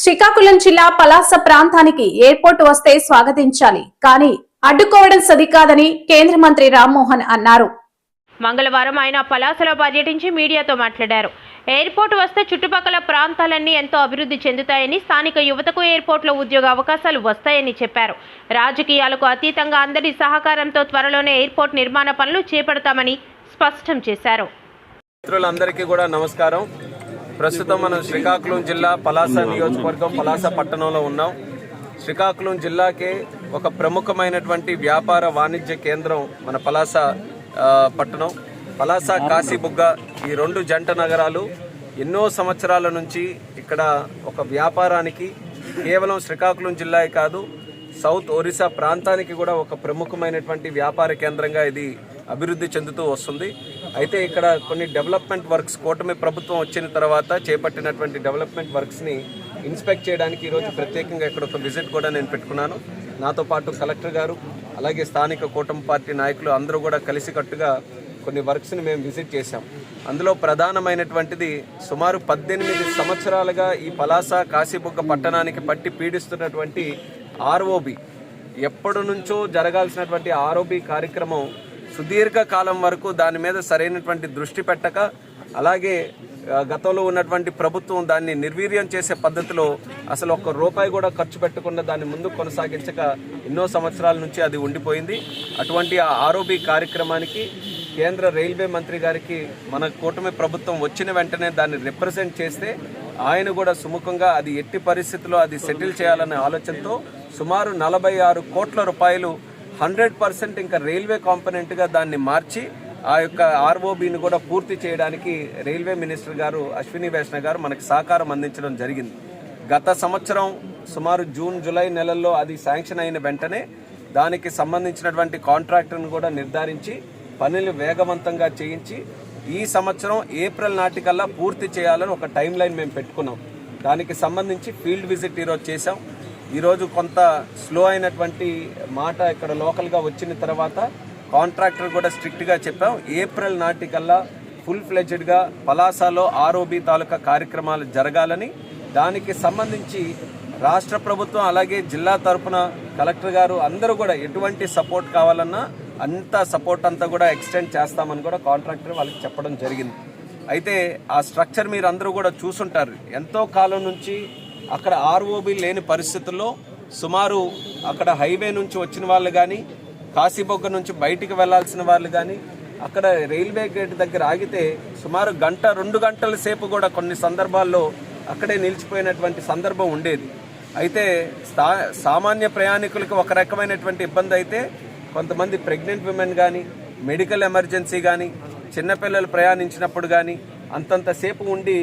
శ్రీకాకుళం జిల్లా పలాస ప్రాంతానికి ఎయిర్పోర్ట్ వస్తే స్వాగతించాలి, కానీ అడ్డుకోవడం సరికాదని కేంద్ర మంత్రి రామ్మోహన్ అన్నారు. మంగళవారం ఆయన పలాసలో పర్యటించి మీడియాతో మాట్లాడారు. ఎయిర్పోర్ట్ వస్తే చుట్టుపక్కల ప్రాంతాలన్నీ ఎంతో అభివృద్ధి చెందుతాయని, స్థానిక యువతకు ఎయిర్పోర్ట్లో ఉద్యోగ అవకాశాలు వస్తాయని చెప్పారు. రాజకీయాలకు అతీతంగా అందరి సహకారంతో త్వరలోనే ఎయిర్పోర్ట్ నిర్మాణ పనులు చేపడతామని స్పష్టం చేశారు. మిత్రులందరికీ కూడా నమస్కారం. ప్రస్తుతం మనం శ్రీకాకుళం జిల్లా పలాస నియోజకవర్గం పలాస పట్టణంలో ఉన్నాం. శ్రీకాకుళం జిల్లాకే ఒక ప్రముఖమైనటువంటి వ్యాపార వాణిజ్య కేంద్రం మన పలాస పట్టణం. పలాస కాశీబుగ్గ ఈ రెండు జంట నగరాలు ఎన్నో సంవత్సరాల నుంచి ఇక్కడ ఒక వ్యాపారానికి, కేవలం శ్రీకాకుళం జిల్లాయే కాదు సౌత్ ఒరిస్సా ప్రాంతానికి కూడా ఒక ప్రముఖమైనటువంటి వ్యాపార కేంద్రంగా ఇది అభివృద్ధి చెందుతూ వస్తుంది. అయితే ఇక్కడ కొన్ని డెవలప్మెంట్ వర్క్స్ కూటమి ప్రభుత్వం వచ్చిన తర్వాత చేపట్టినటువంటి డెవలప్మెంట్ వర్క్స్ని ఇన్స్పెక్ట్ చేయడానికి ఈరోజు ప్రత్యేకంగా ఇక్కడ ఒక విజిట్ కూడా నేను పెట్టుకున్నాను. నాతో పాటు కలెక్టర్ గారు, అలాగే స్థానిక కూటమి పార్టీ నాయకులు అందరూ కూడా కలిసికట్టుగా కొన్ని వర్క్స్ని మేము విజిట్ చేశాం. అందులో ప్రధానమైనటువంటిది సుమారు 18 సంవత్సరాలుగా ఈ పలాస కాశీబుగ్గ పట్టణానికి పట్టి పీడిస్తున్నటువంటి ఆర్ఓబి, ఎప్పటి నుంచో జరగాల్సినటువంటి ఆర్ఓబి కార్యక్రమం సుదీర్ఘకాలం వరకు దాని మీద సరైనటువంటి దృష్టి పెట్టక, అలాగే గతంలో ఉన్నటువంటి ప్రభుత్వం దాన్ని నిర్వీర్యం చేసే పద్ధతిలో అసలు ఒక్క రూపాయి కూడా ఖర్చు పెట్టకుండా దాన్ని ముందు కొనసాగించక ఎన్నో సంవత్సరాల నుంచి అది ఉండిపోయింది. అటువంటి ఆ ఆర్ఓబి కార్యక్రమానికి కేంద్ర రైల్వే మంత్రి గారికి మన కూటమి ప్రభుత్వం వచ్చిన వెంటనే దాన్ని రిప్రజెంట్ చేస్తే ఆయన కూడా సుముఖంగా అది ఎట్టి పరిస్థితుల్లో అది సెటిల్ చేయాలనే ఆలోచనతో సుమారు 46 కోట్ల రూపాయలు 100% ఇంకా రైల్వే కాంపోనెంట్గా దాన్ని మార్చి ఆ యొక్క ఆర్ఓబిని కూడా పూర్తి చేయడానికి రైల్వే మినిస్టర్ గారు అశ్విని వైష్ణవ్ గారు మనకు సహకారం అందించడం జరిగింది. గత సంవత్సరం సుమారు జూన్ జూలై నెలల్లో అది శాంక్షన్ అయిన వెంటనే దానికి సంబంధించినటువంటి కాంట్రాక్టర్ను కూడా నిర్ధారించి పనులు వేగవంతంగా చేయించి ఈ సంవత్సరం ఏప్రిల్ నాటికల్లా పూర్తి చేయాలని ఒక టైం లైన్ మేము పెట్టుకున్నాం. దానికి సంబంధించి ఫీల్డ్ విజిట్ ఈరోజు చేసాం. ఈరోజు కొంత స్లో అయినటువంటి మాట ఇక్కడ లోకల్గా వచ్చిన తర్వాత కాంట్రాక్టర్ కూడా స్ట్రిక్ట్గా చెప్పాం, ఏప్రిల్ నాటికల్లా ఫుల్ ఫ్లెడ్జ్డ్గా పలాసలో ఆర్ఓబి తాలూకా కార్యక్రమాలు జరగాలని. దానికి సంబంధించి రాష్ట్ర ప్రభుత్వం అలాగే జిల్లా తరఫున కలెక్టర్ గారు అందరూ కూడా ఎటువంటి సపోర్ట్ కావాలన్నా అంత సపోర్ట్ అంతా కూడా ఎక్స్టెండ్ చేస్తామని కూడా కాంట్రాక్టర్ వాళ్ళకి చెప్పడం జరిగింది. అయితే ఆ స్ట్రక్చర్ మీరు అందరూ కూడా చూసుంటారు. ఎంతో కాలం నుంచి అక్కడ ఆర్ఓబి లేని పరిస్థితుల్లో సుమారు అక్కడ హైవే నుంచి వచ్చిన వాళ్ళు కానీ, కాశీబొగ్గ నుంచి బయటికి వెళ్లాల్సిన వాళ్ళు కానీ అక్కడ రైల్వే గేట్ దగ్గర ఆగితే సుమారు 1-2 గంటల సేపు కూడా కొన్ని సందర్భాల్లో అక్కడే నిలిచిపోయినటువంటి సందర్భం ఉండేది. అయితే సామాన్య ప్రయాణికులకు ఒక రకమైనటువంటి ఇబ్బంది అయితే, కొంతమంది ప్రెగ్నెంట్ విమెన్ కానీ, మెడికల్ ఎమర్జెన్సీ కానీ, చిన్నపిల్లలు ప్రయాణించినప్పుడు కానీ అంతంతసేపు ఉండి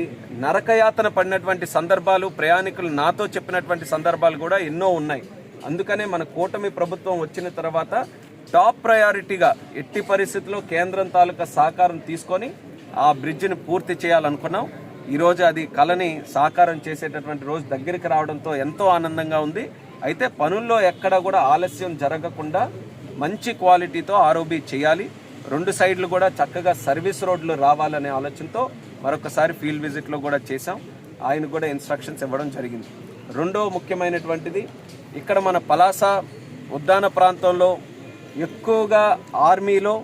నరకయాతన పడినటువంటి సందర్భాలు ప్రయాణికులు నాతో చెప్పినటువంటి సందర్భాలు కూడా ఎన్నో ఉన్నాయి. అందుకనే మన కూటమి ప్రభుత్వం వచ్చిన తర్వాత టాప్ ప్రయారిటీగా ఎట్టి పరిస్థితుల్లో కేంద్రం తాలూకా సహకారం తీసుకొని ఆ బ్రిడ్జిని పూర్తి చేయాలనుకున్నాం. ఈరోజు అది కళని సాకారం చేసేటటువంటి రోజు దగ్గరికి రావడంతో ఎంతో ఆనందంగా ఉంది. అయితే పనుల్లో ఎక్కడ కూడా ఆలస్యం జరగకుండా మంచి క్వాలిటీతో ఆర్ఓబి చేయాలి. 2 సైడ్లు కూడా చక్కగా సర్వీస్ రోడ్లు రావాలనే ఆలోచనతో మరొకసారి ఫీల్డ్ విజిట్లో కూడా చేశాం. ఆయన కూడా ఇన్స్ట్రక్షన్స్ ఇవ్వడం జరిగింది. రెండో ముఖ్యమైనటువంటిది, ఇక్కడ మన పలాస ఉద్యాన ప్రాంతంలో ఎక్కువగా ఆర్మీలో,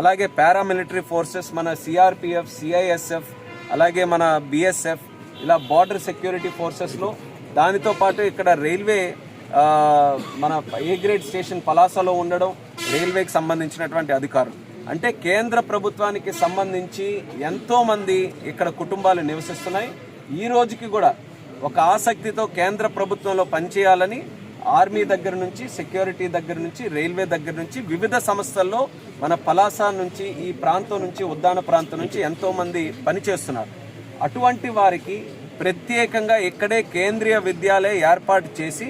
అలాగే పారామిలిటరీ ఫోర్సెస్, మన సిఆర్పిఎఫ్, సిఐఎస్ఎఫ్, అలాగే మన బిఎస్ఎఫ్, ఇలా బార్డర్ సెక్యూరిటీ ఫోర్సెస్లో, దానితో పాటు ఇక్కడ రైల్వే మన ఏ గ్రేడ్ స్టేషన్ పలాసలో ఉండడం, రైల్వేకి సంబంధించినటువంటి అధికారులు, అంటే కేంద్ర ప్రభుత్వానికి సంబంధించి ఎంతోమంది ఇక్కడ కుటుంబాలు నివసిస్తున్నాయి. ఈ రోజుకి కూడా ఒక ఆసక్తితో కేంద్ర ప్రభుత్వంలో పనిచేయాలని ఆర్మీ దగ్గర నుంచి, సెక్యూరిటీ దగ్గర నుంచి, రైల్వే దగ్గర నుంచి, వివిధ సంస్థల్లో మన పలాస నుంచి, ఈ ప్రాంతం నుంచి, ఉద్యాన ప్రాంతం నుంచి ఎంతోమంది పనిచేస్తున్నారు. అటువంటి వారికి ప్రత్యేకంగా ఇక్కడే కేంద్రీయ విద్యాలయం ఏర్పాటు చేసి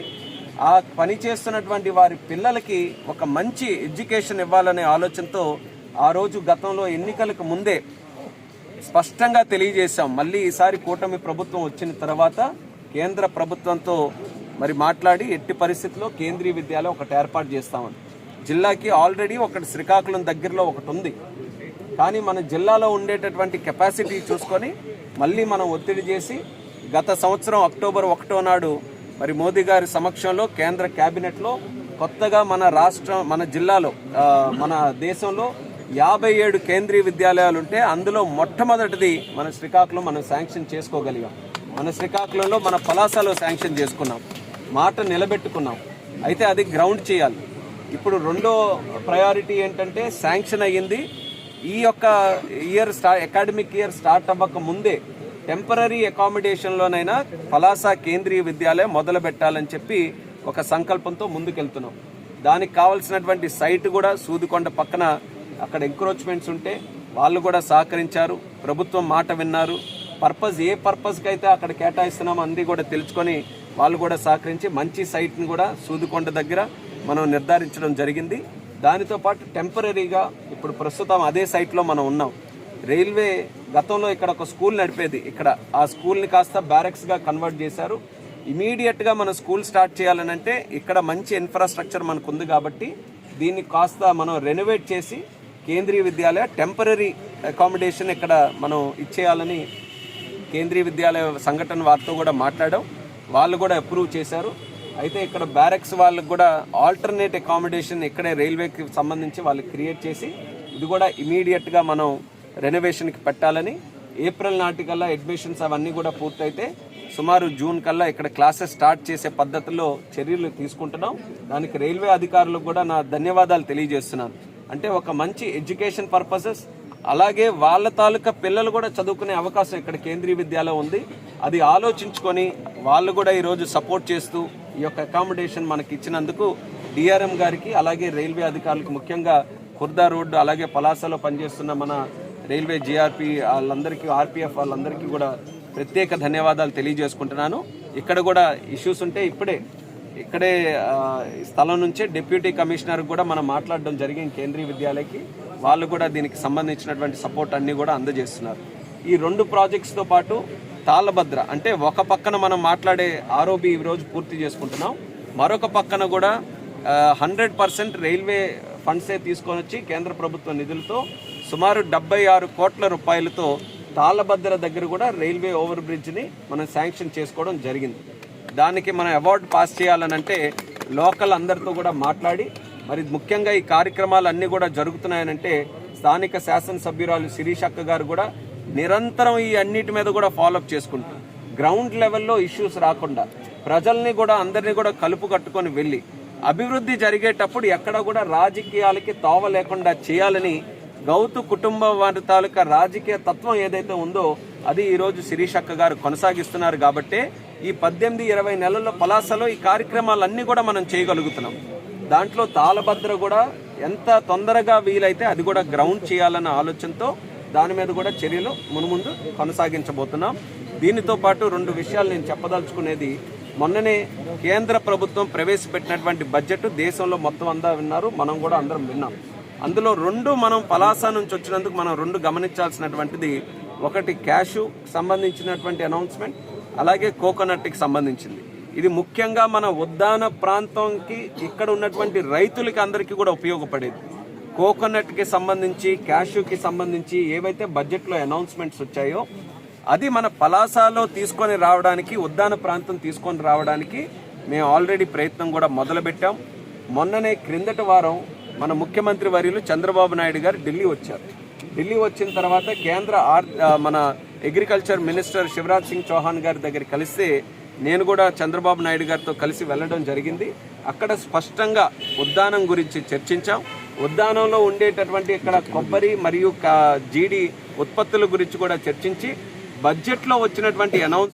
ఆ పని చేస్తున్నటువంటి వారి పిల్లలకి ఒక మంచి ఎడ్యుకేషన్ ఇవ్వాలనే ఆలోచనతో ఆ రోజు గతంలో ఎన్నికలకు ముందే స్పష్టంగా తెలియజేశాం. మళ్ళీ ఈసారి కూటమి ప్రభుత్వం వచ్చిన తర్వాత కేంద్ర ప్రభుత్వంతో మరి మాట్లాడి ఎట్టి పరిస్థితుల్లో కేంద్రీయ విద్యాలయం ఒకటి ఏర్పాటు చేస్తామని. జిల్లాకి ఆల్రెడీ ఒకటి శ్రీకాకుళం దగ్గరలో ఒకటి ఉంది, కానీ మన జిల్లాలో ఉండేటటువంటి కెపాసిటీ చూసుకొని మళ్ళీ మనం ఒత్తిడి చేసి గత సంవత్సరం అక్టోబర్ 1వ నాడు మరి మోదీ గారి సమక్షంలో కేంద్ర కేబినెట్లో కొత్తగా మన జిల్లాలో మన దేశంలో 57 కేంద్రీయ విద్యాలయాలు ఉంటే అందులో మొట్టమొదటిది మన శ్రీకాకుళం మనం శాంక్షన్ చేసుకోగలిగాం. మన శ్రీకాకుళంలో మన పలాసలో శాంక్షన్ చేసుకున్నాం, మాట నిలబెట్టుకున్నాం. అయితే అది గ్రౌండ్ చేయాలి. ఇప్పుడు రెండో ప్రయారిటీ ఏంటంటే శాంక్షన్ అయ్యింది. ఈ యొక్క అకాడమిక్ ఇయర్ స్టార్ట్ అవ్వక ముందే టెంపరీ అకామిడేషన్లోనైనా పలాస కేంద్రీయ విద్యాలయం మొదలు పెట్టాలని చెప్పి ఒక సంకల్పంతో ముందుకెళ్తున్నాం. దానికి కావాల్సినటువంటి సైట్ కూడా సూదికొండ పక్కన అక్కడ ఎంక్రోచ్మెంట్స్ ఉంటే వాళ్ళు కూడా సహకరించారు, ప్రభుత్వం మాట విన్నారు. ఏ పర్పస్కి అయితే అక్కడ కేటాయిస్తున్నామో అన్నీ కూడా తెలుసుకొని వాళ్ళు కూడా సహకరించి మంచి సైట్ని కూడా సూదికొండ దగ్గర మనం నిర్ధారించడం జరిగింది. దానితో పాటు టెంపరీగా ఇప్పుడు ప్రస్తుతం అదే సైట్లో మనం ఉన్నాం. రైల్వే గతంలో ఇక్కడ ఒక స్కూల్ నడిపేది, ఇక్కడ ఆ స్కూల్ని కాస్త బ్యారక్స్గా కన్వర్ట్ చేశారు. ఇమీడియట్గా మనం స్కూల్ స్టార్ట్ చేయాలనంటే ఇక్కడ మంచి ఇన్ఫ్రాస్ట్రక్చర్ మనకు ఉంది కాబట్టి దీన్ని కాస్త మనం రెనోవేట్ చేసి కేంద్రీయ విద్యాలయ టెంపరీ అకామిడేషన్ ఇక్కడ మనం ఇచ్చేయాలని కేంద్రీయ విద్యాలయ సంఘటన వారితో కూడా మాట్లాడాం. వాళ్ళు కూడా అప్రూవ్ చేశారు. అయితే ఇక్కడ బ్యారక్స్ వాళ్ళకు కూడా ఆల్టర్నేట్ అకామిడేషన్ ఇక్కడే రైల్వేకి సంబంధించి వాళ్ళు క్రియేట్ చేసి ఇది కూడా ఇమీడియట్గా మనం రెనోవేషన్కి పెట్టాలని, ఏప్రిల్ నాటికల్లా అడ్మిషన్స్ అవన్నీ కూడా పూర్తయితే సుమారు జూన్ కల్లా ఇక్కడ క్లాసెస్ స్టార్ట్ చేసే పద్ధతిలో చర్యలు తీసుకుంటున్నాం. దానికి రైల్వే అధికారులకు కూడా నా ధన్యవాదాలు తెలియజేస్తున్నాను. అంటే ఒక మంచి ఎడ్యుకేషన్ పర్పసెస్, అలాగే వాళ్ళ తాలూకా పిల్లలు కూడా చదువుకునే అవకాశం ఇక్కడ కేంద్రీయ విద్యాలయం ఉంది. అది ఆలోచించుకొని వాళ్ళు కూడా ఈరోజు సపోర్ట్ చేస్తూ ఈ యొక్క అకామిడేషన్ మనకి ఇచ్చినందుకు డిఆర్ఎం గారికి అలాగే రైల్వే అధికారులకు, ముఖ్యంగా ఖుర్దా రోడ్డు అలాగే పలాసలో పనిచేస్తున్న మన రైల్వే జీఆర్పీ వాళ్ళందరికీ, ఆర్పీఎఫ్ వాళ్ళందరికీ కూడా ప్రత్యేక ధన్యవాదాలు తెలియజేసుకుంటున్నాను. ఇక్కడ కూడా ఇష్యూస్ ఉంటే ఇక్కడే స్థలం నుంచే డిప్యూటీ కమిషనర్ కూడా మనం మాట్లాడడం జరిగింది కేంద్రీయ విద్యాలయకి. వాళ్ళు కూడా దీనికి సంబంధించినటువంటి సపోర్ట్ అన్ని కూడా అందజేస్తున్నారు. ఈ 2 ప్రాజెక్ట్స్తో పాటు తాళభద్ర అంటే ఒక పక్కన మనం మాట్లాడే ఆర్ఓబి ఈరోజు పూర్తి చేసుకుంటున్నాం, మరొక పక్కన కూడా 100% రైల్వే ఫండ్సే తీసుకొని వచ్చి కేంద్ర ప్రభుత్వ నిధులతో సుమారు 76 కోట్ల రూపాయలతో తాళభద్ర దగ్గర కూడా రైల్వే ఓవర్ బ్రిడ్జ్ని మనం శాంక్షన్ చేసుకోవడం జరిగింది. దానికి మనం అవార్డు పాస్ చేయాలనంటే లోకల్ అందరితో కూడా మాట్లాడి, మరి ముఖ్యంగా ఈ కార్యక్రమాలు అన్నీ కూడా జరుగుతున్నాయనంటే స్థానిక శాసనసభ్యురాలు శిరీష్ అక్క గారు కూడా నిరంతరం ఈ అన్నిటి మీద కూడా ఫాలోఅప్ చేసుకుంటూ గ్రౌండ్ లెవెల్లో ఇష్యూస్ రాకుండా ప్రజల్ని కూడా అందరినీ కూడా కలుపు కట్టుకొని వెళ్ళి అభివృద్ధి జరిగేటప్పుడు ఎక్కడ కూడా రాజకీయాలకి తావ లేకుండా చేయాలని గౌతు కుటుంబ వారి తాలూకా రాజకీయ తత్వం ఏదైతే ఉందో అది ఈరోజు శిరీష్ అక్క గారు కొనసాగిస్తున్నారు. కాబట్టి ఈ 18-20 నెలల్లో పలాసలో ఈ కార్యక్రమాలన్నీ కూడా మనం చేయగలుగుతున్నాం. దాంట్లో తాళభద్ర కూడా ఎంత తొందరగా వీలైతే అది కూడా గ్రౌండ్ చేయాలన్న ఆలోచనతో దాని మీద కూడా చర్యలు మున్ముందు కొనసాగించబోతున్నాం. దీనితో పాటు 2 విషయాలు నేను చెప్పదలుచుకునేది. మొన్ననే కేంద్ర ప్రభుత్వం ప్రవేశపెట్టినటువంటి బడ్జెట్ దేశంలో మొత్తం అంతా విన్నారు, మనం కూడా అందరం విన్నాం. అందులో 2 మనం పలాస నుంచి వచ్చినందుకు మనం 2 గమనించాల్సినటువంటిది, ఒకటి క్యాషు సంబంధించినటువంటి అనౌన్స్మెంట్, అలాగే కోకోనట్కి సంబంధించింది. ఇది ముఖ్యంగా మన ఉద్దాన ప్రాంతంకి ఇక్కడ ఉన్నటువంటి రైతులకి అందరికీ కూడా ఉపయోగపడేది. కోకోనట్కి సంబంధించి, క్యాషుకి సంబంధించి ఏవైతే బడ్జెట్లో అనౌన్స్మెంట్స్ వచ్చాయో అది మన పలాసలో తీసుకొని రావడానికి, ఉద్దాన ప్రాంతం తీసుకొని రావడానికి మేము ఆల్రెడీ ప్రయత్నం కూడా మొదలుపెట్టాం. మొన్ననే క్రిందటి వారం మన ముఖ్యమంత్రి వర్యులు చంద్రబాబు నాయుడు గారు ఢిల్లీ వచ్చారు. ఢిల్లీ వచ్చిన తర్వాత మన అగ్రికల్చర్ మినిస్టర్ శివరాజ్ సింగ్ చౌహాన్ గారి దగ్గర కలిస్తే నేను కూడా చంద్రబాబు నాయుడు గారితో కలిసి వెళ్ళడం జరిగింది. అక్కడ స్పష్టంగా ఉద్దానం గురించి చర్చించాం. ఉద్దానంలో ఉండేటటువంటి ఇక్కడ కొబ్బరి మరియు జీడి ఉత్పత్తుల గురించి కూడా చర్చించి బడ్జెట్లో వచ్చినటువంటి అనౌన్స్